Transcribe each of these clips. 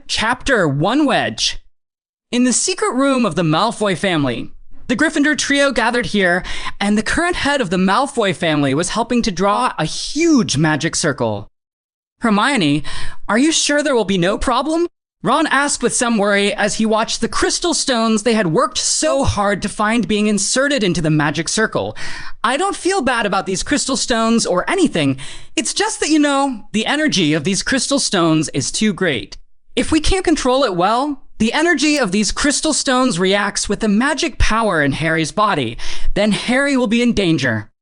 Chapter One Wedge. In the secret room of the Malfoy family, the Gryffindor trio gathered here, and the current head of the Malfoy family was helping to draw a huge magic circle. Hermione, are you sure there will be no problem? Ron asked with some worry as he watched the crystal stones they had worked so hard to find being inserted into the magic circle. I don't feel bad about these crystal stones or anything. It's just that, the energy of these crystal stones is too great. If we can't control it well, the energy of these crystal stones reacts with the magic power in Harry's body. Then Harry will be in danger.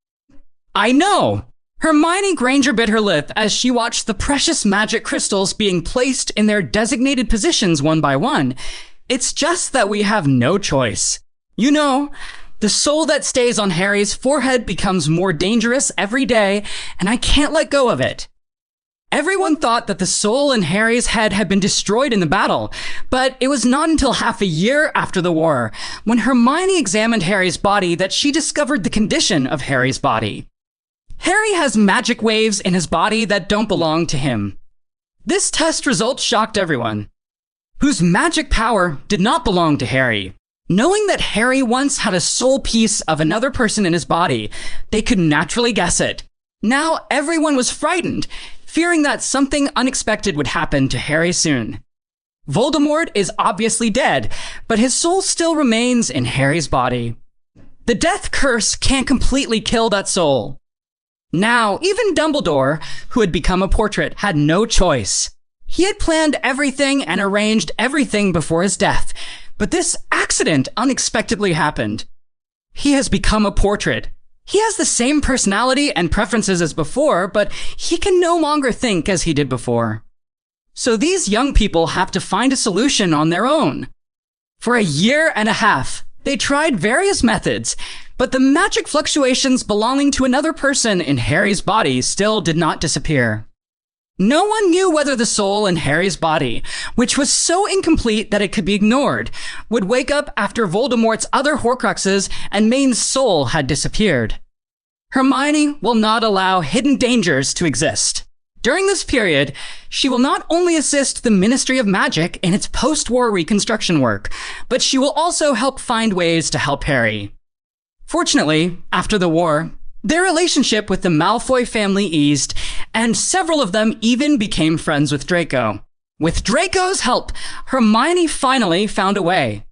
I know! Hermione Granger bit her lip as she watched the precious magic crystals being placed in their designated positions one by one. It's just that we have no choice. The soul that stays on Harry's forehead becomes more dangerous every day, and I can't let go of it. Everyone thought that the soul in Harry's head had been destroyed in the battle, but it was not until half a year after the war, when Hermione examined Harry's body, that she discovered the condition of Harry's body. Harry has magic waves in his body that don't belong to him. This test result shocked everyone, whose magic power did not belong to Harry. Knowing that Harry once had a soul piece of another person in his body, they could naturally guess it. Now everyone was frightened, fearing that something unexpected would happen to Harry soon. Voldemort is obviously dead, but his soul still remains in Harry's body. The death curse can't completely kill that soul. Now, even Dumbledore, who had become a portrait, had no choice. He had planned everything and arranged everything before his death, but this accident unexpectedly happened. He has become a portrait. He has the same personality and preferences as before, but he can no longer think as he did before. So these young people have to find a solution on their own. For a year and a half, they tried various methods, but the magic fluctuations belonging to another person in Harry's body still did not disappear. No one knew whether the soul in Harry's body, which was so incomplete that it could be ignored, would wake up after Voldemort's other Horcruxes and main soul had disappeared. Hermione will not allow hidden dangers to exist. During this period, she will not only assist the Ministry of Magic in its post-war reconstruction work, but she will also help find ways to help Harry. Fortunately, after the war, their relationship with the Malfoy family eased, and several of them even became friends with Draco. With Draco's help, Hermione finally found a way.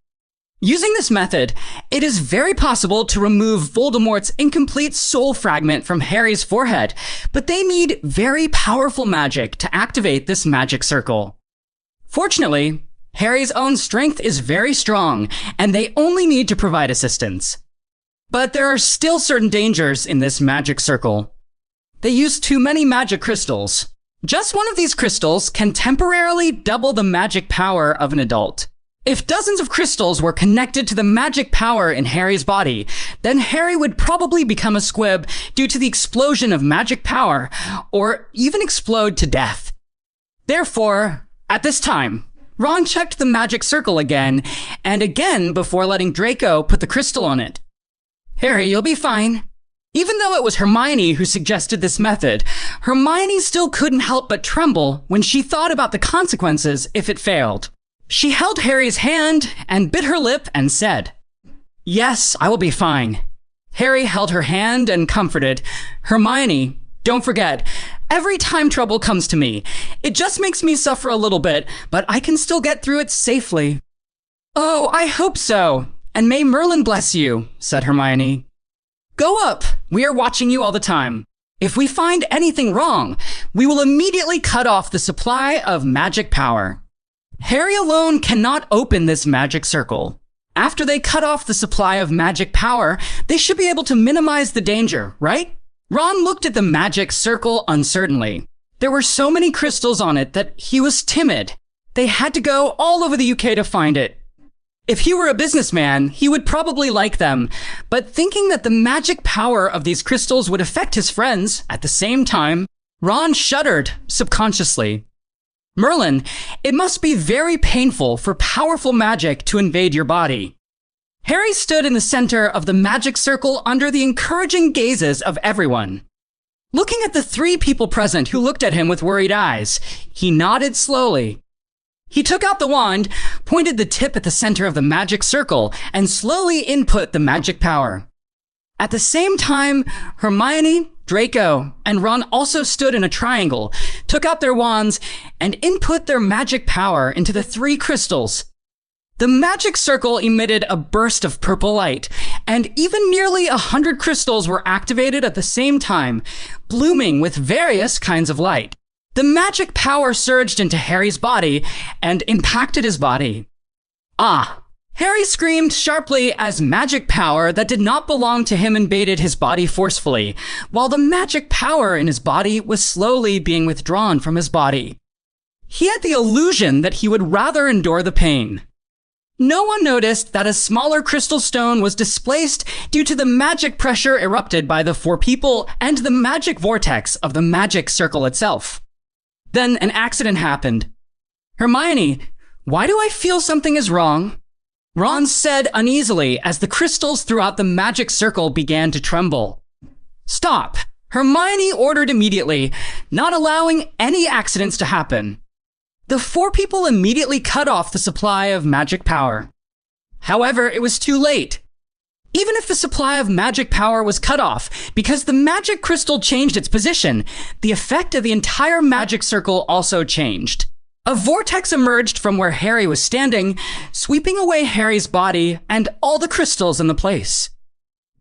Using this method, it is very possible to remove Voldemort's incomplete soul fragment from Harry's forehead, but they need very powerful magic to activate this magic circle. Fortunately, Harry's own strength is very strong, and they only need to provide assistance. But there are still certain dangers in this magic circle. They use too many magic crystals. Just one of these crystals can temporarily double the magic power of an adult. If dozens of crystals were connected to the magic power in Harry's body, then Harry would probably become a squib due to the explosion of magic power, or even explode to death. Therefore, at this time, Ron checked the magic circle again and again before letting Draco put the crystal on it. Harry, you'll be fine. Even though it was Hermione who suggested this method, Hermione still couldn't help but tremble when she thought about the consequences if it failed. She held Harry's hand and bit her lip and said, "Yes, I will be fine." Harry held her hand and comforted, "Hermione, don't forget, every time trouble comes to me, it just makes me suffer a little bit, but I can still get through it safely." "Oh, I hope so. And may Merlin bless you," said Hermione. "Go up. We are watching you all the time. If we find anything wrong, we will immediately cut off the supply of magic power." Harry alone cannot open this magic circle. After they cut off the supply of magic power, they should be able to minimize the danger, right? Ron looked at the magic circle uncertainly. There were so many crystals on it that he was timid. They had to go all over the UK to find it. If he were a businessman, he would probably like them, but thinking that the magic power of these crystals would affect his friends at the same time, Ron shuddered subconsciously. "Merlin, it must be very painful for powerful magic to invade your body." Harry stood in the center of the magic circle under the encouraging gazes of everyone. Looking at the three people present who looked at him with worried eyes, he nodded slowly. He took out the wand, pointed the tip at the center of the magic circle, and slowly input the magic power. At the same time, Hermione, Draco, and Ron also stood in a triangle, took out their wands, and input their magic power into the 3 crystals. The magic circle emitted a burst of purple light, and even nearly 100 crystals were activated at the same time, blooming with various kinds of light. The magic power surged into Harry's body and impacted his body. Ah! Harry screamed sharply as magic power that did not belong to him invaded his body forcefully, while the magic power in his body was slowly being withdrawn from his body. He had the illusion that he would rather endure the pain. No one noticed that a smaller crystal stone was displaced due to the magic pressure erupted by the 4 people and the magic vortex of the magic circle itself. Then an accident happened. Hermione, why do I feel something is wrong? Ron said uneasily as the crystals throughout the magic circle began to tremble. Stop! Hermione ordered immediately, not allowing any accidents to happen. The 4 people immediately cut off the supply of magic power. However, it was too late. Even if the supply of magic power was cut off, because the magic crystal changed its position, the effect of the entire magic circle also changed. A vortex emerged from where Harry was standing, sweeping away Harry's body and all the crystals in the place.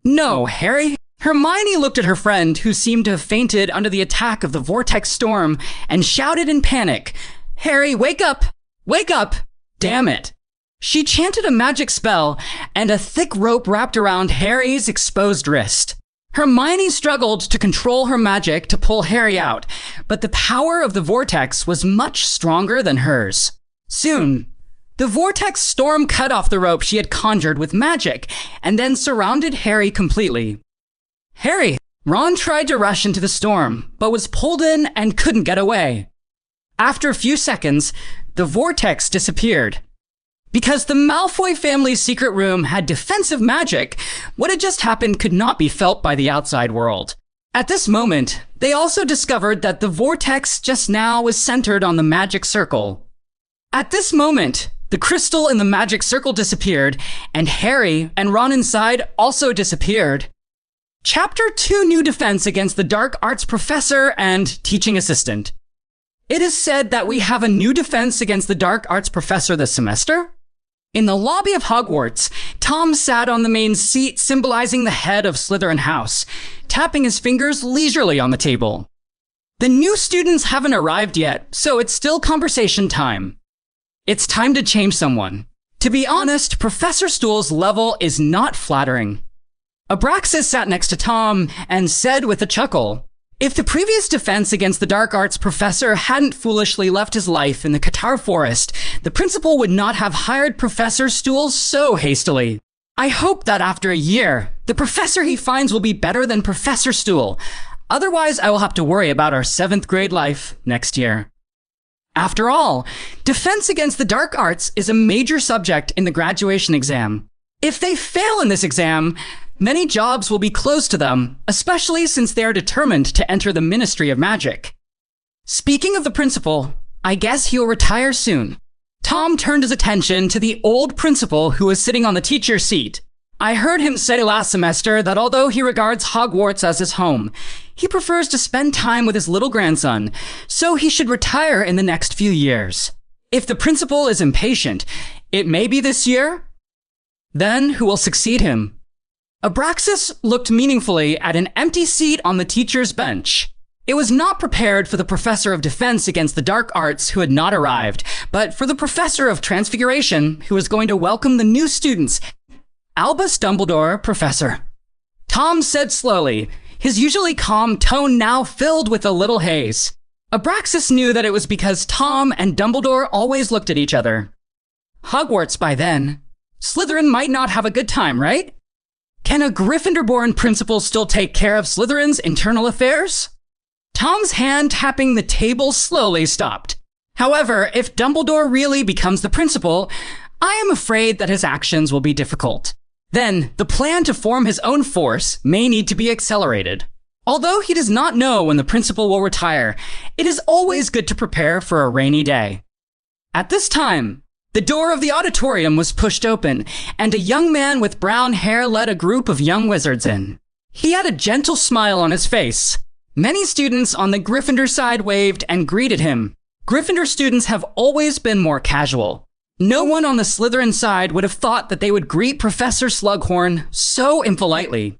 No, Harry. Hermione looked at her friend, who seemed to have fainted under the attack of the vortex storm, and shouted in panic, Harry, wake up! Wake up! Damn it! She chanted a magic spell, and a thick rope wrapped around Harry's exposed wrist. Hermione struggled to control her magic to pull Harry out, but the power of the vortex was much stronger than hers. Soon, the vortex storm cut off the rope she had conjured with magic, and then surrounded Harry completely. Harry! Ron tried to rush into the storm, but was pulled in and couldn't get away. After a few seconds, the vortex disappeared. Because the Malfoy family's secret room had defensive magic, what had just happened could not be felt by the outside world. At this moment, they also discovered that the vortex just now was centered on the magic circle. At this moment, the crystal in the magic circle disappeared, and Harry and Ron inside also disappeared. Chapter 2 New Defense Against the Dark Arts Professor and Teaching Assistant. It is said that we have a new defense against the Dark Arts Professor this semester. In the lobby of Hogwarts, Tom sat on the main seat symbolizing the head of Slytherin House, tapping his fingers leisurely on the table. The new students haven't arrived yet, so it's still conversation time. It's time to change someone. To be honest, Professor Stool's level is not flattering. Abraxas sat next to Tom and said with a chuckle, if the previous defense against the Dark Arts Professor hadn't foolishly left his life in the Qatar Forest, the principal would not have hired Professor Stool so hastily. I hope that after a year, the professor he finds will be better than Professor Stool. Otherwise, I will have to worry about our 7th grade life next year. After all, defense against the dark arts is a major subject in the graduation exam. If they fail in this exam, many jobs will be closed to them, especially since they are determined to enter the Ministry of Magic. Speaking of the principal, I guess he'll retire soon. Tom turned his attention to the old principal who was sitting on the teacher's seat. I heard him say last semester that although he regards Hogwarts as his home, he prefers to spend time with his little grandson, so he should retire in the next few years. If the principal is impatient, it may be this year. Then who will succeed him? Abraxas looked meaningfully at an empty seat on the teacher's bench. It was not prepared for the professor of defense against the dark arts who had not arrived, but for the professor of transfiguration who was going to welcome the new students. Albus Dumbledore, Professor. Tom said slowly, his usually calm tone now filled with a little haze. Abraxas knew that it was because Tom and Dumbledore always looked at each other. Hogwarts by then. Slytherin might not have a good time, right? Can a Gryffindor-born principal still take care of Slytherin's internal affairs? Tom's hand tapping the table slowly stopped. However, if Dumbledore really becomes the principal, I am afraid that his actions will be difficult. Then, the plan to form his own force may need to be accelerated. Although he does not know when the principal will retire, it is always good to prepare for a rainy day. At this time, the door of the auditorium was pushed open, and a young man with brown hair led a group of young wizards in. He had a gentle smile on his face. Many students on the Gryffindor side waved and greeted him. Gryffindor students have always been more casual. No one on the Slytherin side would have thought that they would greet Professor Slughorn so impolitely.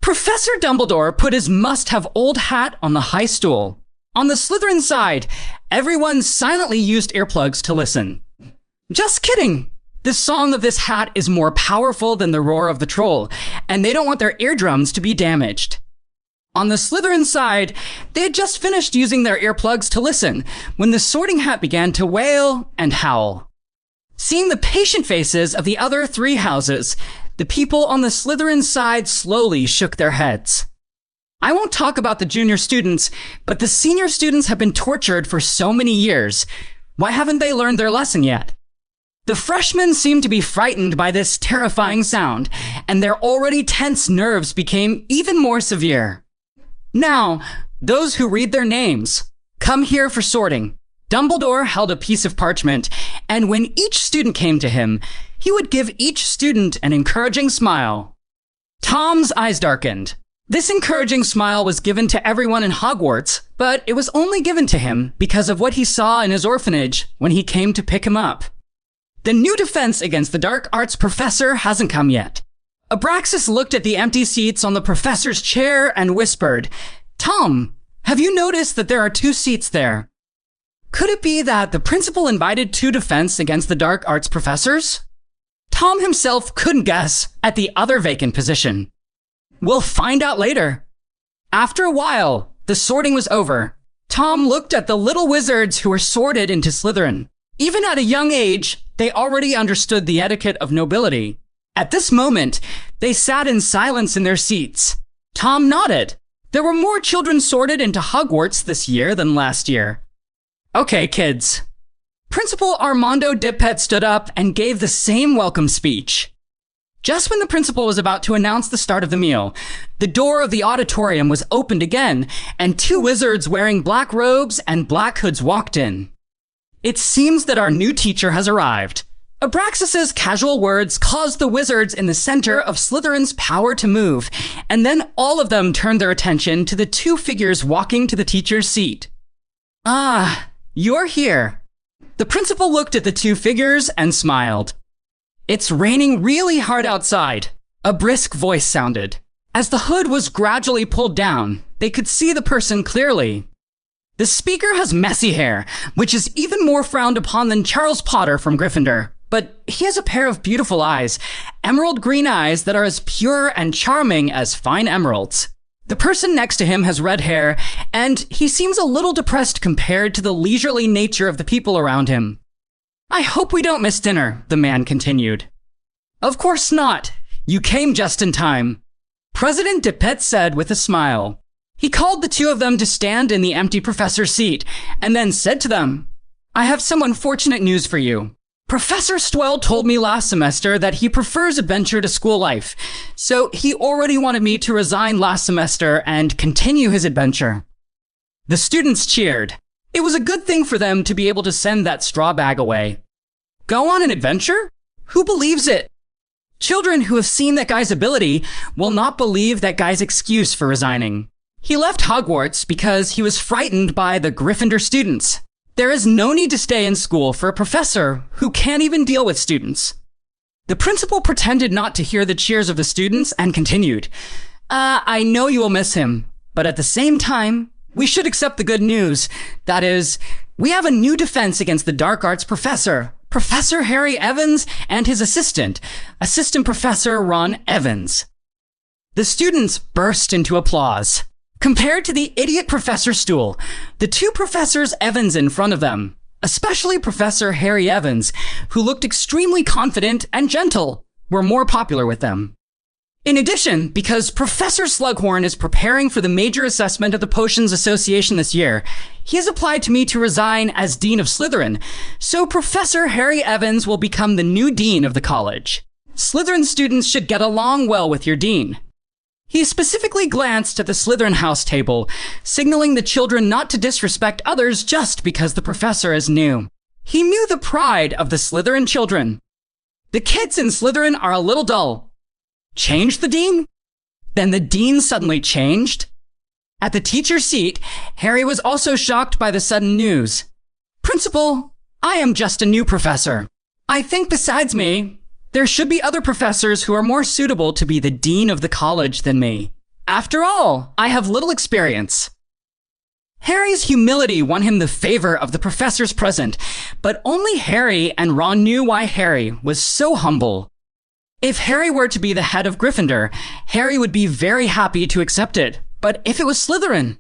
Professor Dumbledore put his must-have old hat on the high stool. On the Slytherin side, everyone silently used earplugs to listen. Just kidding! The song of this hat is more powerful than the roar of the troll, and they don't want their eardrums to be damaged. On the Slytherin side, they had just finished using their earplugs to listen when the Sorting Hat began to wail and howl. Seeing the patient faces of the other three houses, the people on the Slytherin side slowly shook their heads. I won't talk about the junior students, but the senior students have been tortured for so many years. Why haven't they learned their lesson yet? The freshmen seemed to be frightened by this terrifying sound, and their already tense nerves became even more severe. Now, those who read their names, come here for sorting. Dumbledore held a piece of parchment, and when each student came to him, he would give each student an encouraging smile. Tom's eyes darkened. This encouraging smile was given to everyone in Hogwarts, but it was only given to him because of what he saw in his orphanage when he came to pick him up. The new defense against the dark arts professor hasn't come yet. Abraxas looked at the empty seats on the professor's chair and whispered, "Tom, have you noticed that there are 2 seats there? Could it be that the principal invited 2 defense against the dark arts professors?" Tom himself couldn't guess at the other vacant position. We'll find out later. After a while, the sorting was over. Tom looked at the little wizards who were sorted into Slytherin. Even at a young age, they already understood the etiquette of nobility. At this moment, they sat in silence in their seats. Tom nodded. There were more children sorted into Hogwarts this year than last year. Okay, kids. Principal Armando Dippet stood up and gave the same welcome speech. Just when the principal was about to announce the start of the meal, the door of the auditorium was opened again, and 2 wizards wearing black robes and black hoods walked in. It seems that our new teacher has arrived. Abraxas's casual words caused the wizards in the center of Slytherin's power to move, and then all of them turned their attention to the 2 figures walking to the teacher's seat. "Ah, you're here." The principal looked at the 2 figures and smiled. "It's raining really hard outside," a brisk voice sounded. As the hood was gradually pulled down, they could see the person clearly. The speaker has messy hair, which is even more frowned upon than Charles Potter from Gryffindor. But he has a pair of beautiful eyes, emerald green eyes that are as pure and charming as fine emeralds. The person next to him has red hair, and he seems a little depressed compared to the leisurely nature of the people around him. "I hope we don't miss dinner," the man continued. "Of course not. You came just in time," President Dippet said with a smile. He called the 2 of them to stand in the empty professor's seat, and then said to them, "I have some unfortunate news for you. Professor Stwell told me last semester that he prefers adventure to school life, so he already wanted me to resign last semester and continue his adventure." The students cheered. It was a good thing for them to be able to send that straw bag away. Go on an adventure? Who believes it? Children who have seen that guy's ability will not believe that guy's excuse for resigning. He left Hogwarts because he was frightened by the Gryffindor students. There is no need to stay in school for a professor who can't even deal with students. The principal pretended not to hear the cheers of the students and continued, "I know you will miss him, but at the same time, we should accept the good news. That is, we have a new defense against the dark arts professor, Professor Harry Evans, and his assistant, Assistant Professor Ron Evans." The students burst into applause. Compared to the idiot Professor Stool, the 2 professors Evans in front of them, especially Professor Harry Evans, who looked extremely confident and gentle, were more popular with them. In addition, because Professor Slughorn is preparing for the major assessment of the Potions Association this year, he has applied to me to resign as Dean of Slytherin, so Professor Harry Evans will become the new Dean of the college. Slytherin students should get along well with your Dean. He specifically glanced at the Slytherin house table, signaling the children not to disrespect others just because the professor is new. He knew the pride of the Slytherin children. The kids in Slytherin are a little dull. Change the dean? Then the dean suddenly changed? At the teacher's seat, Harry was also shocked by the sudden news. Principal, I am just a new professor. I think besides me, there should be other professors who are more suitable to be the dean of the college than me. After all, I have little experience. Harry's humility won him the favor of the professors present, but only Harry and Ron knew why Harry was so humble. If Harry were to be the head of Gryffindor, Harry would be very happy to accept it. But if it was Slytherin?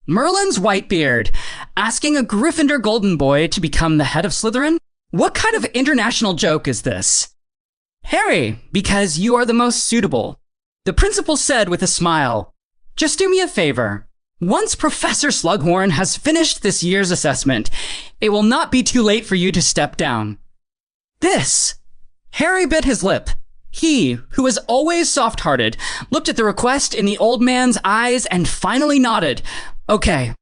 Merlin's Whitebeard, asking a Gryffindor golden boy to become the head of Slytherin? What kind of international joke is this? Harry, because you are the most suitable. The principal said with a smile, just do me a favor. Once Professor Slughorn has finished this year's assessment, it will not be too late for you to step down. This. Harry bit his lip. He, who was always soft-hearted, looked at the request in the old man's eyes and finally nodded. Okay.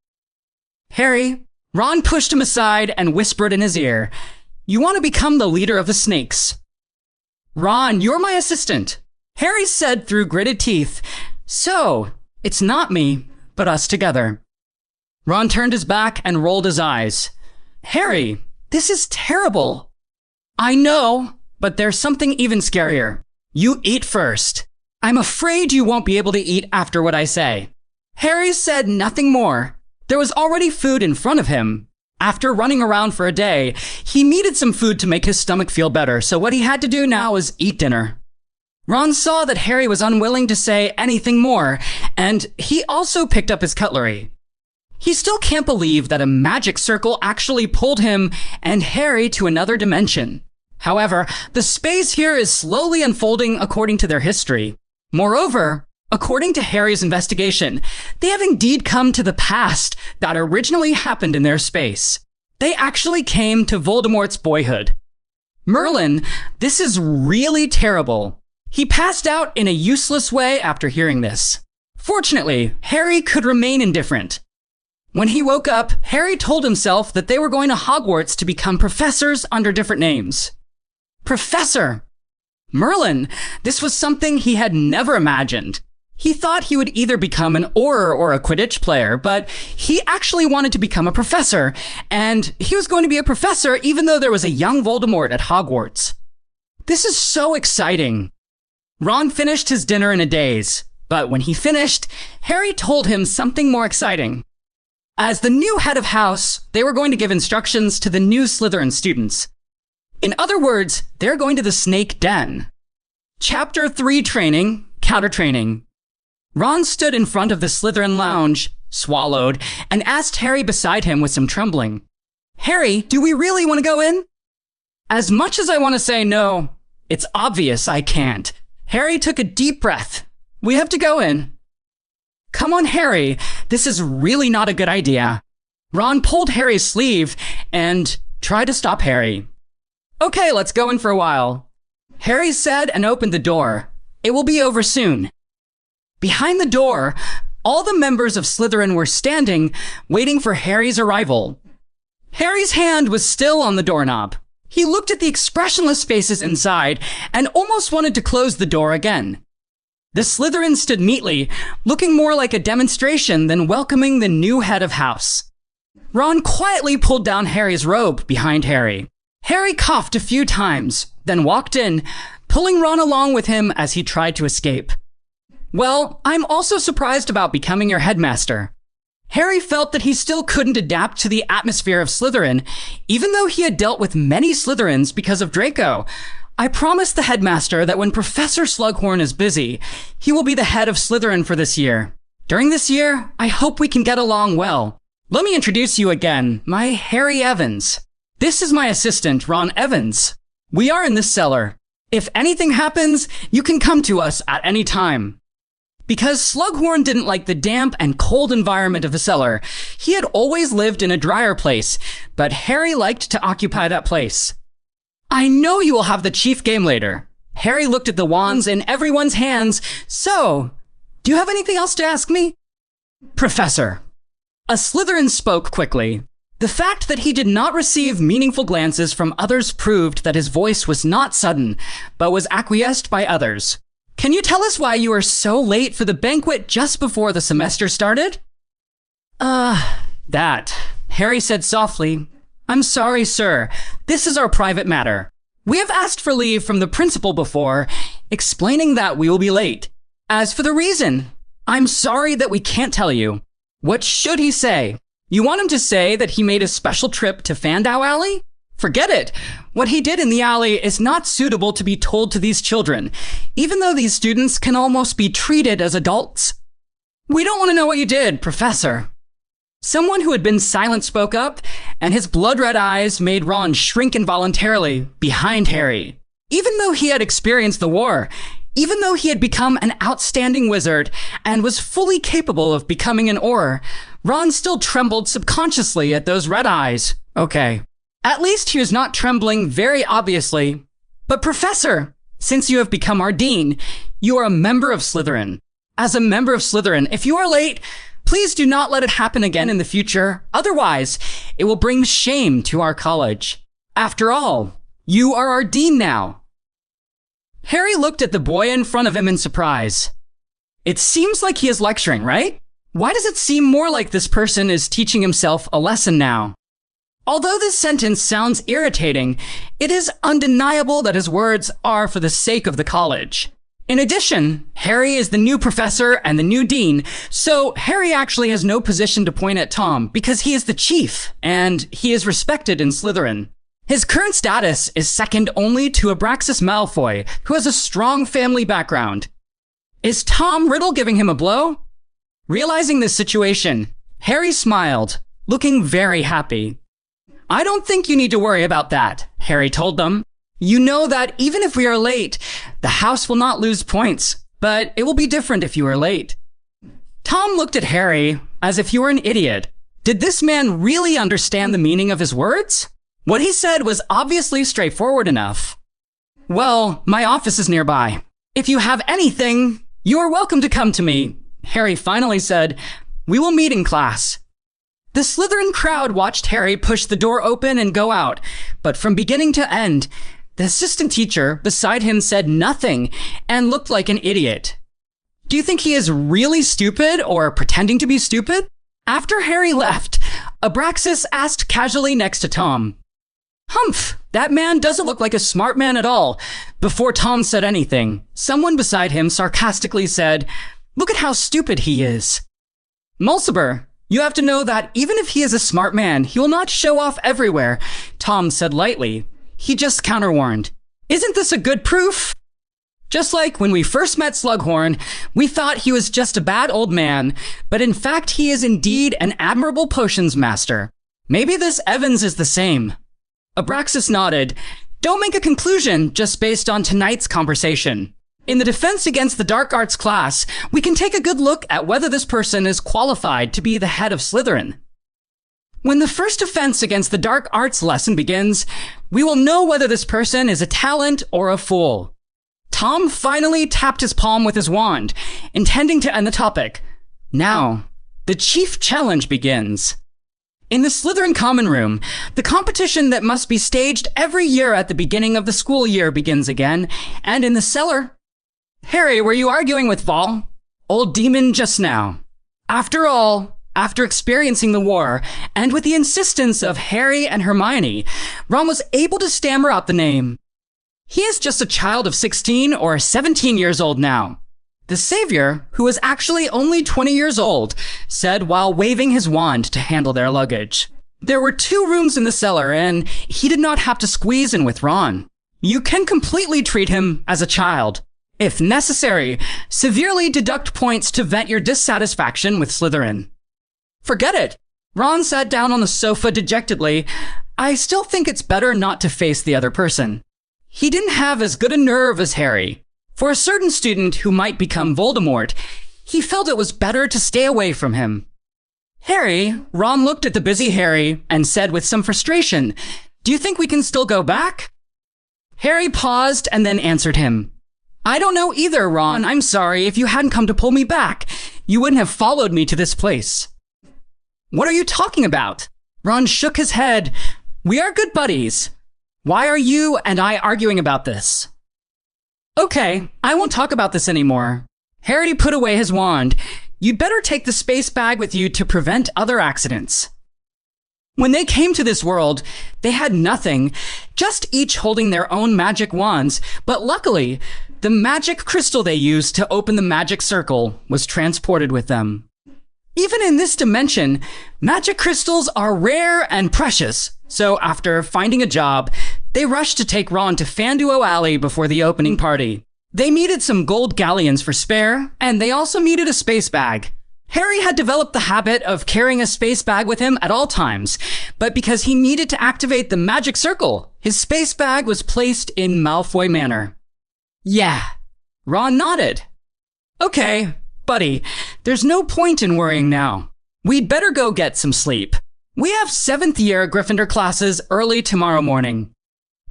Harry, Ron pushed him aside and whispered in his ear, you want to become the leader of the snakes. Ron, you're my assistant. Harry said through gritted teeth, so, it's not me, but us together. Ron turned his back and rolled his eyes. Harry, this is terrible. I know, but there's something even scarier. You eat first. I'm afraid you won't be able to eat after what I say. Harry said nothing more. There was already food in front of him. After running around for a day, he needed some food to make his stomach feel better, so what he had to do now was eat dinner. Ron saw that Harry was unwilling to say anything more, and he also picked up his cutlery. He still can't believe that a magic circle actually pulled him and Harry to another dimension. However, the space here is slowly unfolding according to their history. Moreover, according to Harry's investigation, they have indeed come to the past that originally happened in their space. They actually came to Voldemort's boyhood. Merlin, this is really terrible. He passed out in a useless way after hearing this. Fortunately, Harry could remain indifferent. When he woke up, Harry told himself that they were going to Hogwarts to become professors under different names. Professor! Merlin, this was something he had never imagined. He thought he would either become an Auror or a Quidditch player, but he actually wanted to become a professor, and he was going to be a professor even though there was a young Voldemort at Hogwarts. This is so exciting. Ron finished his dinner in a daze, but when he finished, Harry told him something more exciting. As the new head of house, they were going to give instructions to the new Slytherin students. In other words, they're going to the Snake Den. Chapter 3 Training, Counter Training. Ron stood in front of the Slytherin lounge, swallowed, and asked Harry beside him with some trembling. Harry, do we really want to go in? As much as I want to say no, it's obvious I can't. Harry took a deep breath. We have to go in. Come on, Harry. This is really not a good idea. Ron pulled Harry's sleeve and tried to stop Harry. Okay, let's go in for a while. Harry said and opened the door. It will be over soon. Behind the door, all the members of Slytherin were standing, waiting for Harry's arrival. Harry's hand was still on the doorknob. He looked at the expressionless faces inside and almost wanted to close the door again. The Slytherin stood neatly, looking more like a demonstration than welcoming the new head of house. Ron quietly pulled down Harry's robe behind Harry. Harry coughed a few times, then walked in, pulling Ron along with him as he tried to escape. Well, I'm also surprised about becoming your headmaster. Harry felt that he still couldn't adapt to the atmosphere of Slytherin, even though he had dealt with many Slytherins because of Draco. I promised the headmaster that when Professor Slughorn is busy, he will be the head of Slytherin for this year. During this year, I hope we can get along well. Let me introduce you again, my Harry Evans. This is my assistant, Ron Evans. We are in this cellar. If anything happens, you can come to us at any time. Because Slughorn didn't like the damp and cold environment of the cellar, he had always lived in a drier place, but Harry liked to occupy that place. I know you will have the chief game later. Harry looked at the wands in everyone's hands. So, do you have anything else to ask me? Professor. A Slytherin spoke quickly. The fact that he did not receive meaningful glances from others proved that his voice was not sudden, but was acquiesced by others. Can you tell us why you were so late for the banquet just before the semester started? That, Harry said softly. I'm sorry, sir. This is our private matter. We have asked for leave from the principal before, explaining that we will be late. As for the reason, I'm sorry that we can't tell you. What should he say? You want him to say that he made a special trip to Fandow Alley? Forget it. What he did in the alley is not suitable to be told to these children, even though these students can almost be treated as adults. We don't want to know what you did, Professor. Someone who had been silent spoke up, and his blood-red eyes made Ron shrink involuntarily behind Harry. Even though he had experienced the war, even though he had become an outstanding wizard and was fully capable of becoming an Auror, Ron still trembled subconsciously at those red eyes. Okay. At least he was not trembling very obviously. But Professor, since you have become our dean, you are a member of Slytherin. As a member of Slytherin, if you are late, please do not let it happen again in the future. Otherwise, it will bring shame to our college. After all, you are our dean now. Harry looked at the boy in front of him in surprise. It seems like he is lecturing, right? Why does it seem more like this person is teaching himself a lesson now? Although this sentence sounds irritating, it is undeniable that his words are for the sake of the college. In addition, Harry is the new professor and the new dean, so Harry actually has no position to point at Tom because he is the chief, and he is respected in Slytherin. His current status is second only to Abraxas Malfoy, who has a strong family background. Is Tom Riddle giving him a blow? Realizing this situation, Harry smiled, looking very happy. I don't think you need to worry about that, Harry told them. You know that even if we are late, the house will not lose points, but it will be different if you are late. Tom looked at Harry as if he were an idiot. Did this man really understand the meaning of his words? What he said was obviously straightforward enough. Well, my office is nearby. If you have anything, you are welcome to come to me, Harry finally said. We will meet in class. The Slytherin crowd watched Harry push the door open and go out, but from beginning to end, the assistant teacher beside him said nothing and looked like an idiot. Do you think he is really stupid or pretending to be stupid? After Harry left, Abraxas asked casually next to Tom. Humph, that man doesn't look like a smart man at all. Before Tom said anything, someone beside him sarcastically said, Look at how stupid he is. Mulciber, you have to know that even if he is a smart man, he will not show off everywhere, Tom said lightly. He just counterwarned. Isn't this a good proof? Just like when we first met Slughorn, we thought he was just a bad old man, but in fact he is indeed an admirable potions master. Maybe this Evans is the same. Abraxas nodded. Don't make a conclusion just based on tonight's conversation. In the defense against the dark arts class, we can take a good look at whether this person is qualified to be the head of Slytherin. When the first defense against the dark arts lesson begins, we will know whether this person is a talent or a fool. Tom finally tapped his palm with his wand, intending to end the topic. Now, the chief challenge begins. In the Slytherin common room, the competition that must be staged every year at the beginning of the school year begins again, and in the cellar... Harry, were you arguing with Vol? Old demon just now. After all, after experiencing the war, and with the insistence of Harry and Hermione, Ron was able to stammer out the name. He is just a child of 16 or 17 years old now. The savior, who was actually only 20 years old, said while waving his wand to handle their luggage. There were 2 rooms in the cellar, and he did not have to squeeze in with Ron. You can completely treat him as a child. If necessary, severely deduct points to vent your dissatisfaction with Slytherin. Forget it. Ron sat down on the sofa dejectedly. I still think it's better not to face the other person. He didn't have as good a nerve as Harry. For a certain student who might become Voldemort, he felt it was better to stay away from him. Harry, Ron looked at the busy Harry and said with some frustration, Do you think we can still go back? Harry paused and then answered him. I don't know either, Ron. I'm sorry. If you hadn't come to pull me back, you wouldn't have followed me to this place. What are you talking about? Ron shook his head. We are good buddies. Why are you and I arguing about this? Okay, I won't talk about this anymore. Harry put away his wand. You'd better take the space bag with you to prevent other accidents. When they came to this world, they had nothing, just each holding their own magic wands, but luckily, the magic crystal they used to open the magic circle was transported with them. Even in this dimension, magic crystals are rare and precious, so after finding a job, they rushed to take Ron to Fanduo Alley before the opening party. They needed some gold galleons for spare, and they also needed a space bag. Harry had developed the habit of carrying a space bag with him at all times, but because he needed to activate the magic circle, his space bag was placed in Malfoy Manor. Yeah, Ron nodded. Okay, buddy, there's no point in worrying now. We'd better go get some sleep. We have 7th year Gryffindor classes early tomorrow morning.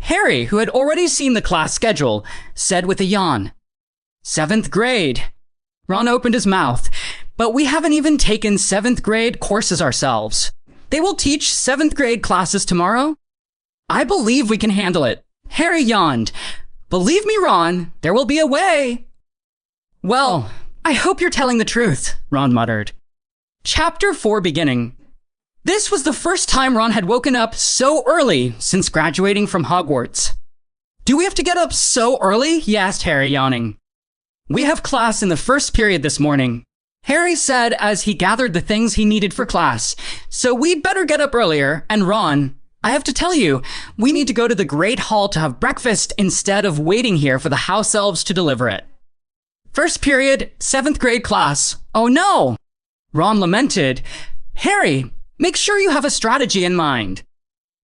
Harry, who had already seen the class schedule, said with a yawn. 7th grade. Ron opened his mouth. But we haven't even taken 7th grade courses ourselves. They will teach 7th grade classes tomorrow? I believe we can handle it. Harry yawned. Believe me, Ron, there will be a way. Well, I hope you're telling the truth, Ron muttered. Chapter 4 beginning. This was the first time Ron had woken up so early since graduating from Hogwarts. Do we have to get up so early? He asked Harry, yawning. We have class in the first period this morning, Harry said as he gathered the things he needed for class. So we'd better get up earlier, and Ron, I have to tell you, we need to go to the Great Hall to have breakfast instead of waiting here for the house elves to deliver it. First period, 7th grade class. Oh no! Ron lamented. Harry, make sure you have a strategy in mind.